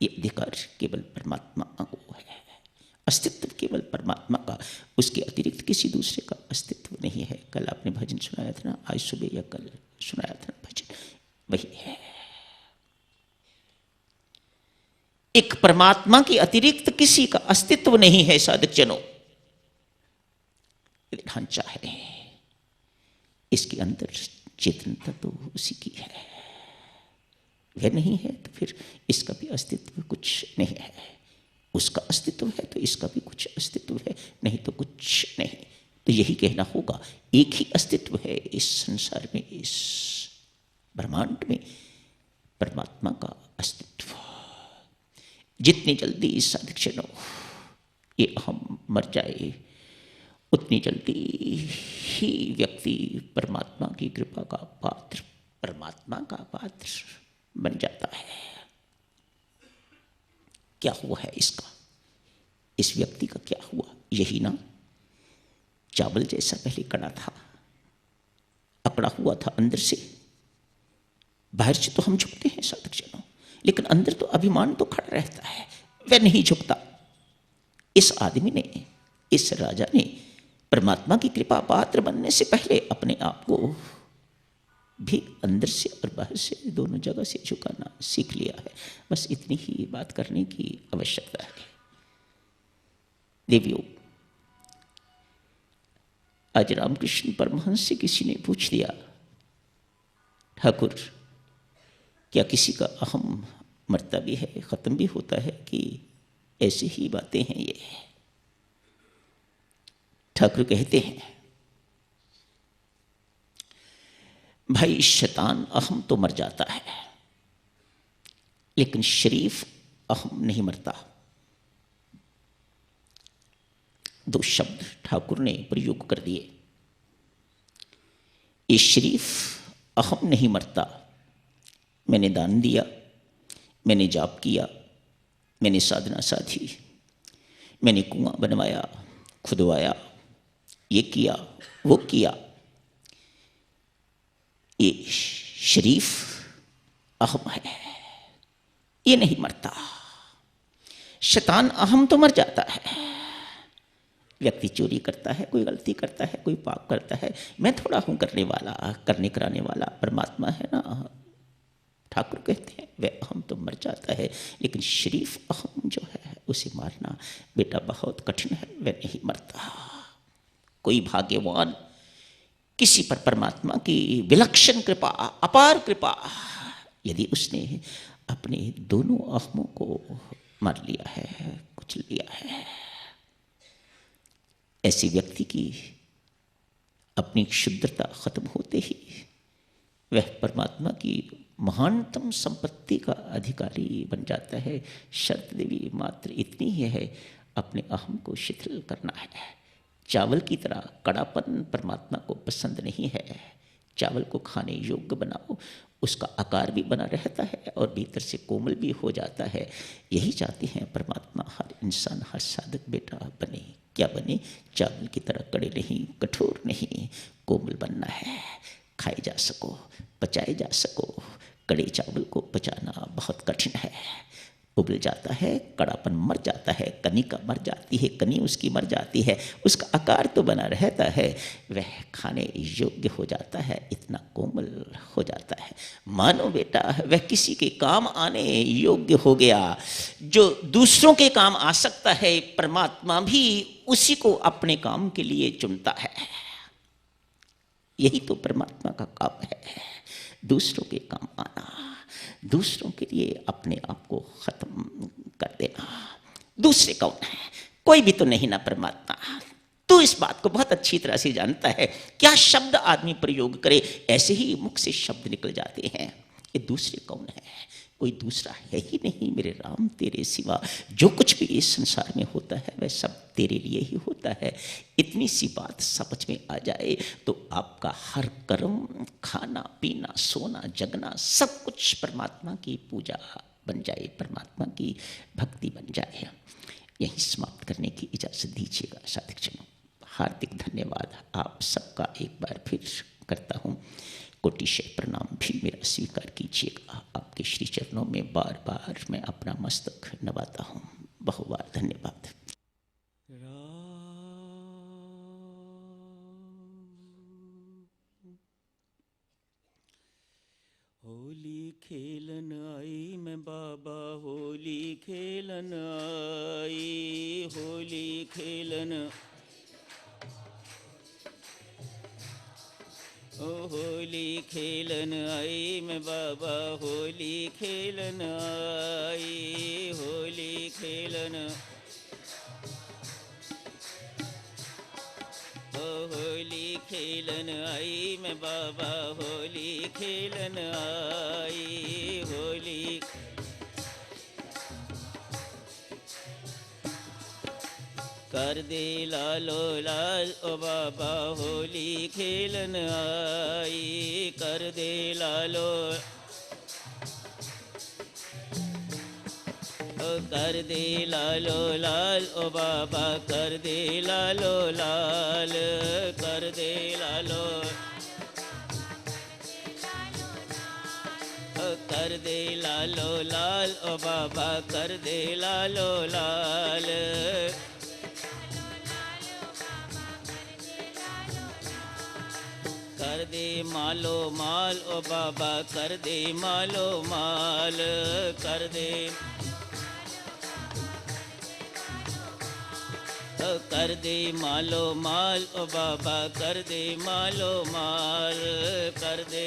Speaker 2: ये अधिकार केवल परमात्मा को है। अस्तित्व केवल परमात्मा का, उसके अतिरिक्त किसी दूसरे का अस्तित्व नहीं है। कल आपने भजन सुनाया था ना, आज सुबह या कल सुनाया था ना भजन, वही है। एक परमात्मा के अतिरिक्त किसी का अस्तित्व नहीं है साधक जनों। ढांचा है, इसके अंदर चेतनता तो उसी की है। वह नहीं है तो फिर इसका भी अस्तित्व कुछ नहीं है। उसका अस्तित्व है तो इसका भी कुछ अस्तित्व है, नहीं तो कुछ नहीं। तो यही कहना होगा, एक ही अस्तित्व है इस संसार में, इस ब्रह्मांड में, परमात्मा का अस्तित्व। जितनी जल्दी इस साधक जनों ये हम मर जाए, उतनी जल्दी ही व्यक्ति परमात्मा की कृपा का पात्र, परमात्मा का पात्र बन जाता है। क्या हुआ है इसका, इस व्यक्ति का क्या हुआ? यही ना, चावल जैसा पहले कड़ा था, अकड़ा हुआ था अंदर से। बाहर से तो हम झुकते हैं साधक जनों, लेकिन अंदर तो अभिमान तो खड़ा रहता है, वह नहीं झुकता। इस आदमी ने, इस राजा ने परमात्मा की कृपा पात्र बनने से पहले अपने आप को भी अंदर से और बाहर से दोनों जगह से झुकाना सीख लिया है। बस इतनी ही बात करने की आवश्यकता है। देवियों, आज रामकृष्ण परमहंस से किसी ने पूछ दिया, ठाकुर क्या किसी का अहम मरता भी है, ख़त्म भी होता है, कि ऐसी ही बातें हैं ये? ठाकुर कहते हैं भाई शैतान अहम तो मर जाता है, लेकिन शरीफ अहम नहीं मरता। दो शब्द ठाकुर ने प्रयोग कर दिए। ये शरीफ अहम नहीं मरता। मैंने दान दिया, मैंने जाप किया, मैंने साधना साधी, मैंने कुआं बनवाया, खुदवाया, ये किया वो किया, ये शरीफ अहम है, ये नहीं मरता। शैतान अहम तो मर जाता है। व्यक्ति चोरी करता है, कोई गलती करता है, कोई पाप करता है, मैं थोड़ा हूं करने वाला, करने कराने वाला परमात्मा है ना। ठाकुर कहते हैं वह अहम तो मर जाता है, लेकिन शरीफ अहम जो है उसे मारना बेटा बहुत कठिन है, वह नहीं मरता। कोई भाग्यवान किसी पर परमात्मा की विलक्षण कृपा, अपार कृपा, यदि उसने अपने दोनों अहमों को मार लिया है, कुचल लिया है, ऐसे व्यक्ति की अपनी क्षुद्रता खत्म होते ही वह परमात्मा की महानतम संपत्ति का अधिकारी बन जाता है। शर्त देवी मात्र इतनी ही है, अपने अहम को शिथिल करना है। चावल की तरह कड़ापन परमात्मा को पसंद नहीं है। चावल को खाने योग्य बनाओ, उसका आकार भी बना रहता है और भीतर से कोमल भी हो जाता है। यही चाहते हैं परमात्मा, हर इंसान, हर साधक बेटा बने। क्या बने? चावल की तरह कड़े नहीं, कठोर नहीं, कोमल बनना है, खाए जा सको, पचाए जा सको। कड़े चावल को पचाना बहुत कठिन है, उबल जाता है, कड़ापन मर जाता है, कनिका मर जाती है, कनी उसकी मर जाती है, उसका आकार तो बना रहता है, वह खाने योग्य हो जाता है, इतना कोमल हो जाता है। मानो बेटा वह किसी के काम आने योग्य हो गया। जो दूसरों के काम आ सकता है, परमात्मा भी उसी को अपने काम के लिए चुनता है। यही तो परमात्मा का काम है, दूसरों के काम आना, दूसरों के लिए अपने आप को खत्म कर देना। दूसरे कौन है? कोई भी तो नहीं ना परमात्मा। तो इस बात को बहुत अच्छी तरह से जानता है। क्या शब्द आदमी प्रयोग करे, ऐसे ही मुख से शब्द निकल जाते हैं। ये दूसरे कौन है? कोई दूसरा है ही नहीं मेरे राम तेरे सिवा। जो कुछ भी इस संसार में होता है वह सब तेरे लिए ही होता है। इतनी सी बात समझ में आ जाए तो आपका हर कर्म, खाना पीना, सोना जगना, सब कुछ परमात्मा की पूजा बन जाए, परमात्मा की भक्ति बन जाए। यही समाप्त करने की इजाज़त दीजिएगा साधकजनों। हार्दिक धन्यवाद आप सबका एक बार फिर करता हूँ। कोटिशय प्रणाम भी मेरा स्वीकार कीजिएगा। आपके श्री चरणों में बार बार मैं अपना मस्तक नवाता हूँ। बहुबार धन्यवाद।
Speaker 3: होली खेलन आई मैं बाबा, होली खेलन आई, होली खेलन ओ होली खेलन आई मैं बाबा, होली खेलन आई, होली खेलन ओ होली खेलन आई मैं बाबा, होली खेलन आई, होली कर दे लालो लाल ओ बाबा, होली खेलन आई, कर दे लालो ओ कर दे लालो लाल ओ बाबा, कर दे लालो लाल, कर दे लालो कर दे लालो लाल ओ बाबा, कर दे लालो लाल, कर दे मालो माल ओ बाबा, कर दे मालो माल, कर दे कर दे मालो माल ओ बाबा, कर दे मालो माल, कर दे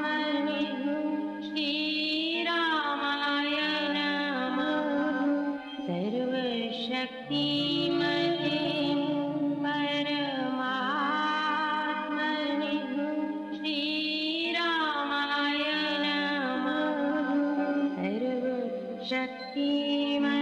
Speaker 1: परमात्मने श्रीरामाय नमः। सर्वशक्तिमते परमात्मने श्रीरामाय नमः। सर्वशक्तिमते